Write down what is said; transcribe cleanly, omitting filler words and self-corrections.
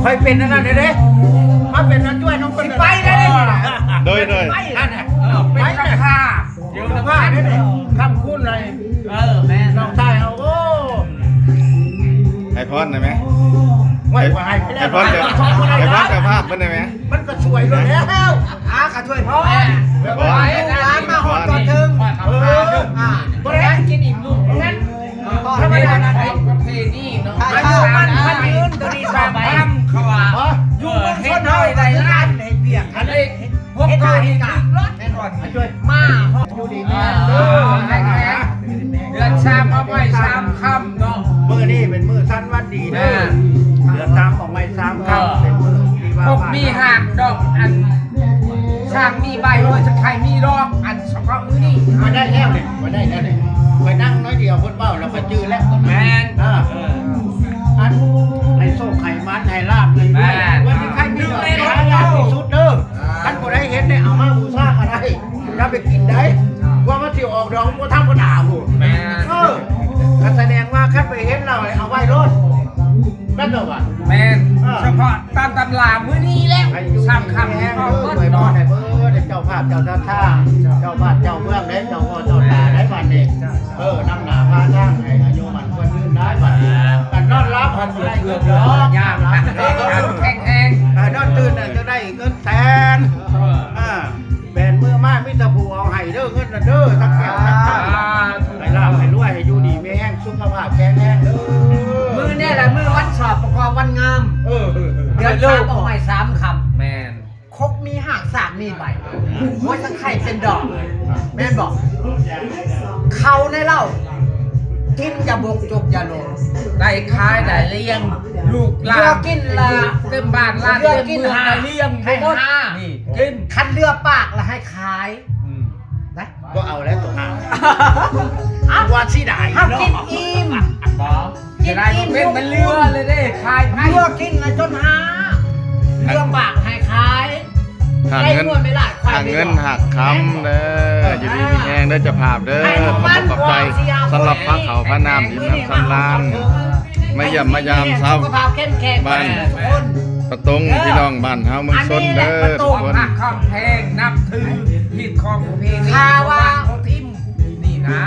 คอยเป็นนั่นเด้มาเป็นนั่นช่วยน้องคนไปได้โดยไปนั่นแหละไปราคาเดี๋ยวราคาได้เลยคำคุ้นเลยแม่น้องชายเอาโอ้ไอพอนได้ไหมไม่ไหวไปแล้วไอพอนจะภาพมันได้ไหมมันก็สวยเลยแล้วก็ช่วยพ่อไปร้านมาหอดก่อนถึงบริการกินอีกลูกงั้นธรรมดานะประเพณีเนาะมันยืนตัวนี้สบายเขาว่าอยู่บนชนเฮาได้ร้านให้เปียกอันนี้พวกก็เห็นรถแน่นอนช่วยมาอยู่ดีแม่เดือน3เอาไว้3ค่ำเนาะมื้อนี้เป็นมื้อสั้นวันดีเด้อเดือน3ออกไว้3ค่ำเป็นมื้อที่ว่าพวกมีหากดอกอันช่างมีใบว่าจะใครมีดอกอันเฉพาะมื้อนี้มาได้แล้วนี่มาได้แล้วนี่ไปนั่งน้อยเดียวเพิ่นเว้าแล้วก็จื้อแล้วแม่นอันให้โซ่ไข่มันให้ลาบเลยวันนี้ใครมีดอกหายากที่สุดเด้อท่านบ่ได้เห็นได้เอามาบูชาก็ได้อย่าไปกินได้ว่ามันสิออกดอกบ่ทำบ่ด่าผู้แม่ก็แสดงว่าคันไปเห็นแล้วเอาไว้รถนั่นเด้อว่าแม่นเฉพาะตามตำรามื้อนี้แล้ว3ค่ำก็เบิดดอกได้เบิดเจ้าภาพเจ้าท่าเจ้าบ้านเจ้าเมืองได้เจ้าพ่อเจ้าตาได้บัดนี้นำหน้าพาทางให้อายุมันคนยืนได้บัดนี้กันนอนรับพันได้เงินดอกยามแข็งนอนตื่นจะได้เงินแสนแบนมือมามิตรภูเอาให้เด้อเงินเด้อทั้งแก้วทั้งข้าวให้ลาบให้รวยให้อยู่ดีมีแห้งสุขภาพแข็งแรงเด้อมือเนี่ยแหละมือวันสอบประกอบวันงามเดือน3ออกใหม่3คำแม่นครบมีห่าง3มีใบว่าทั้งไข่เป็นดอกแม่นบอกเขาในเล่ากินอย่าบกจกอย่าลงได้ขายได้เลี้ยงลูกหลานกินละเต็มบ้านล้านเต็มเมืองเลี้ยงให้หมดนี่กินคันเรือปากละให้ขายนะก็เอาแล้วตัวห่างว่าสิได้เนาะกินอิ่มกินอิ่มเป็นมันเรือเลยเด้ขายเรือกินละจนหาเรือปากให้ขายหักเงินหักคำเด้ออยู่ดีมีแห้งเด้อจะภาพเด้อขอบใจสำหรับพระเขาพระนามอิ่มน้ำสำราญมาเยี่ยมมายามเช้าบ้านประตงพี่น้องบ้านเฮาเมืองชนเด้อทุกคนข้ามแพงนับถือผิดของเพลงข่าว่าเขาทิมนี่นะ